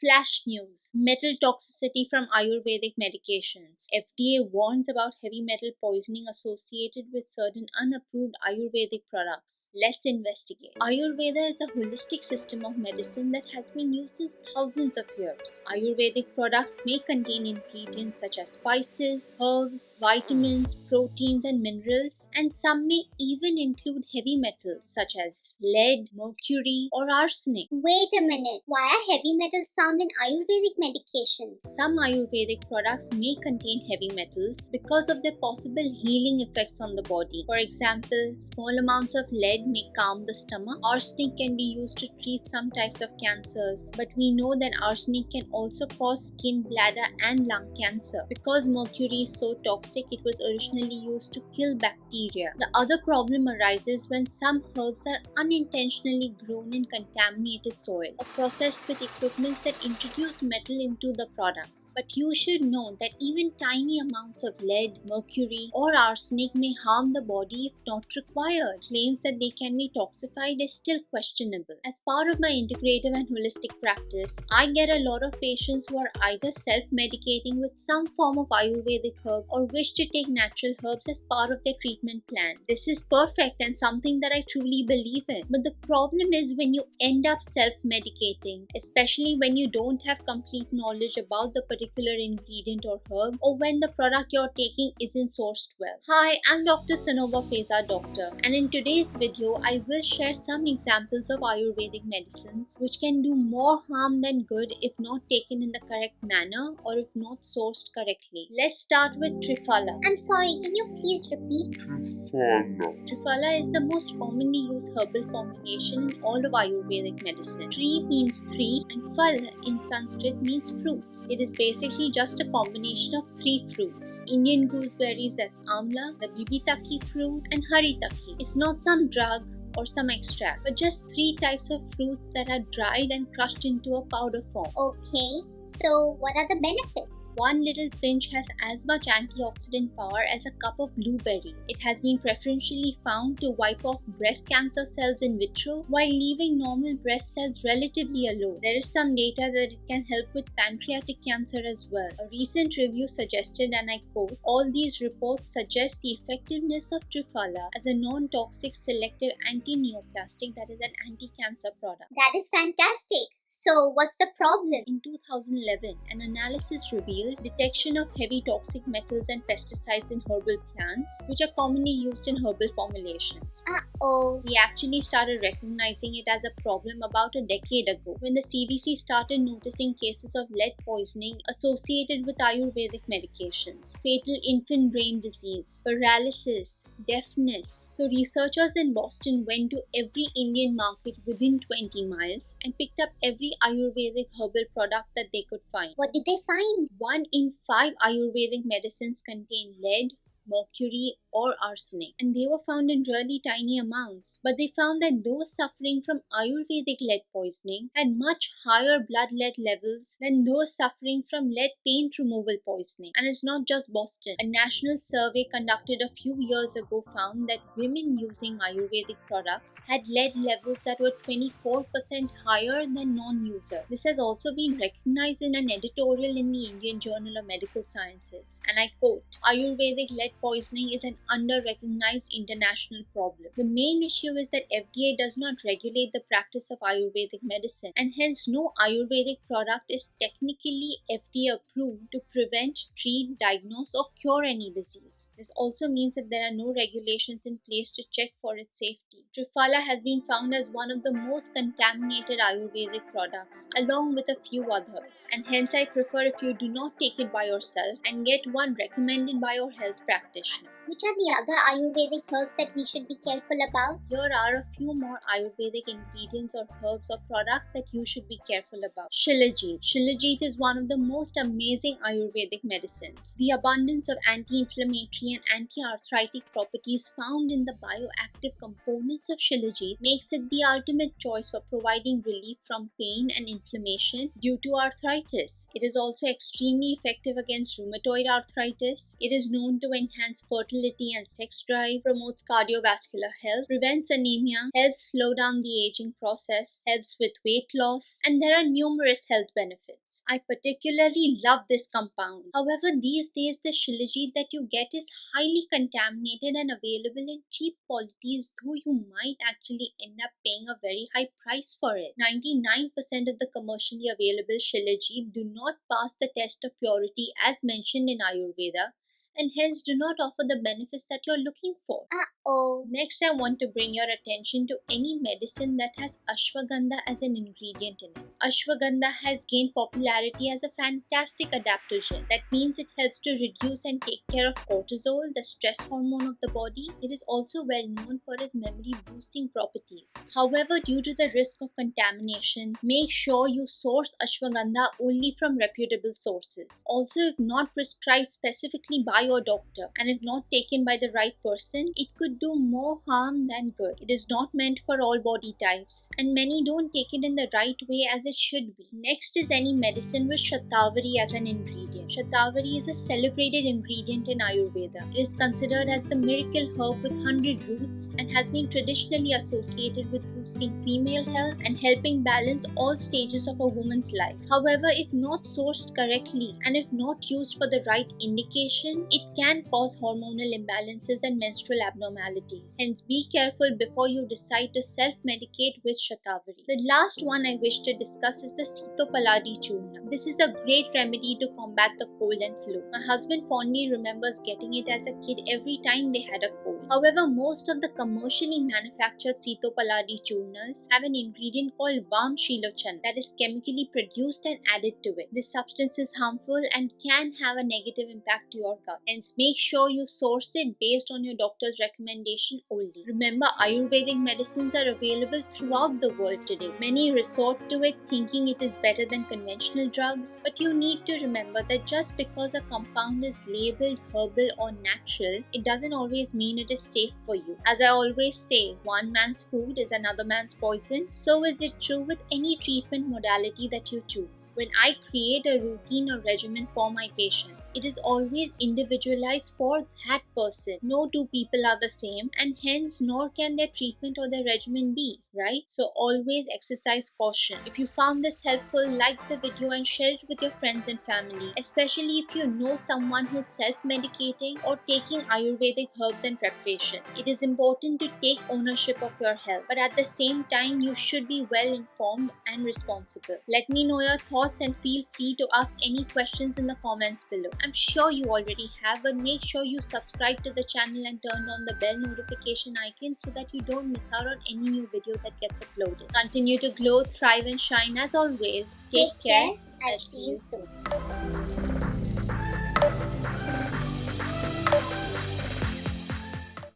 Flash news: metal toxicity from Ayurvedic medications. FDA warns about heavy metal poisoning associated with certain unapproved Ayurvedic products. Let's investigate. Ayurveda is a holistic system of medicine that has been used since thousands of years. Ayurvedic products may contain ingredients such as spices, herbs, vitamins, proteins, and minerals, and some may even include heavy metals such as lead, mercury, or arsenic. Wait a minute, why are heavy metals found in Ayurvedic medications? Some Ayurvedic products may contain heavy metals because of their possible healing effects on the body. For example, small amounts of lead may calm the stomach. Arsenic can be used to treat some types of cancers, but we know that arsenic can also cause skin, bladder, and lung cancer. Because mercury is so toxic, it was originally used to kill bacteria. The other problem arises when some herbs are unintentionally grown in contaminated soil or processed with equipment that introduce metal into the products. But you should know that even tiny amounts of lead, mercury, or arsenic may harm the body if not required. Claims that they can be toxified is still questionable. As part of my integrative and holistic practice, I get a lot of patients who are either self-medicating with some form of Ayurvedic herb or wish to take natural herbs as part of their treatment plan. This is perfect and something that I truly believe in. But the problem is when you end up self-medicating, especially when you don't have complete knowledge about the particular ingredient or herb, or when the product you're taking isn't sourced well. Hi, I'm Dr. Sanoba Feza Doctor, and in today's video, I will share some examples of Ayurvedic medicines which can do more harm than good if not taken in the correct manner or if not sourced correctly. Let's start with Triphala. I'm sorry, can you please repeat? Triphala is the most commonly used herbal formulation in all of Ayurvedic medicine. Tri means three and Phal in Sanskrit means fruits. It is basically just a combination of three fruits: Indian gooseberries, that's amla, the bibitaki fruit, and haritaki. It's not some drug or some extract, but just three types of fruits that are dried and crushed into a powder form. Okay, so what are the benefits? One little pinch has as much antioxidant power as a cup of blueberry. It has been preferentially found to wipe off breast cancer cells in vitro while leaving normal breast cells relatively alone. There is some data that it can help with pancreatic cancer as well. A recent review suggested, and I quote, "All these reports suggest the effectiveness of Triphala as a non-toxic selective anti-neoplastic, that is an anti-cancer product." That is fantastic. So what's the problem? In 2011, an analysis revealed detection of heavy toxic metals and pesticides in herbal plants, which are commonly used in herbal formulations. Uh-oh. We actually started recognizing it as a problem about a decade ago when the CDC started noticing cases of lead poisoning associated with Ayurvedic medications, fatal infant brain disease, paralysis, deafness. So researchers in Boston went to every Indian market within 20 miles and picked up every Ayurvedic herbal product that they could find. What did they find? 1 in 5 Ayurvedic medicines contain lead, mercury, or arsenic, and they were found in really tiny amounts. But they found that those suffering from Ayurvedic lead poisoning had much higher blood lead levels than those suffering from lead paint removal poisoning. And it's not just Boston. A national survey conducted a few years ago found that women using Ayurvedic products had lead levels that were 24% higher than non-users. This has also been recognized in an editorial in the Indian Journal of Medical Sciences, and I quote, "Ayurvedic lead poisoning is an under-recognized international problem. The main issue is that FDA does not regulate the practice of Ayurvedic medicine, and hence no Ayurvedic product is technically FDA approved to prevent, treat, diagnose, or cure any disease. This also means that there are no regulations in place to check for its safety. Triphala has been found as one of the most contaminated Ayurvedic products, along with a few others, and hence I prefer if you do not take it by yourself and get one recommended by your health practitioner. Which are the other Ayurvedic herbs that we should be careful about? Here are a few more Ayurvedic ingredients or herbs or products that you should be careful about. Shilajit. Shilajit is one of the most amazing Ayurvedic medicines. The abundance of anti-inflammatory and anti-arthritic properties found in the bioactive components of Shilajit makes it the ultimate choice for providing relief from pain and inflammation due to arthritis. It is also extremely effective against rheumatoid arthritis. It is known to enhance fertility fertility and sex drive, promotes cardiovascular health, prevents anemia, helps slow down the aging process, helps with weight loss, and there are numerous health benefits. I particularly love this compound. However, these days the Shilajit that you get is highly contaminated and available in cheap qualities, though you might actually end up paying a very high price for it. 99% of the commercially available Shilajit do not pass the test of purity as mentioned in Ayurveda, and hence do not offer the benefits that you're looking for. Oh. Next, I want to bring your attention to any medicine that has ashwagandha as an ingredient in it. Ashwagandha has gained popularity as a fantastic adaptogen. That means it helps to reduce and take care of cortisol, the stress hormone of the body. It is also well known for its memory boosting properties. However, due to the risk of contamination, make sure you source ashwagandha only from reputable sources. Also, if not prescribed specifically by your doctor and if not taken by the right person, it could do more harm than good. It is not meant for all body types, and many don't take it in the right way as it should be. Next is any medicine with shatavari as an ingredient. Shatavari is a celebrated ingredient in Ayurveda. It is considered as the miracle herb with 100 roots and has been traditionally associated with boosting female health and helping balance all stages of a woman's life. However, if not sourced correctly and if not used for the right indication, it can cause hormonal imbalances and menstrual abnormalities. Hence, be careful before you decide to self-medicate with shatavari. The last one I wish to discuss is the Sitopaladi Churna. This is a great remedy to combat the cold and flu. My husband fondly remembers getting it as a kid every time they had a cold. However, most of the commercially manufactured Sitopaladi Churnas have an ingredient called Vam Shilochana that is chemically produced and added to it. This substance is harmful and can have a negative impact to your gut. Hence, make sure you source it based on your doctor's recommendation only. Remember, Ayurvedic medicines are available throughout the world today. Many resort to it thinking it is better than conventional drugs, but you need to remember that just because a compound is labeled herbal or natural, it doesn't always mean it is safe for you. As I always say, one man's food is another man's poison. So is it true with any treatment modality that you choose. When I create a routine or regimen for my patients, it is always individualized for that person. No two people are the same, and hence nor can their treatment or their regimen be, right? So always exercise caution. If you found this helpful, like the video and share it with your friends and family, especially if you know someone who's self-medicating or taking Ayurvedic herbs and preparation. It is important to take ownership of your health, but at the same time, you should be well informed and responsible. Let me know your thoughts and feel free to ask any questions in the comments below. I'm sure you already have, but make sure you subscribe to the channel and turn on the bell notification icon so that you don't miss out on any new video that gets uploaded. Continue to glow, thrive and shine as always. Take care. I'll see you soon.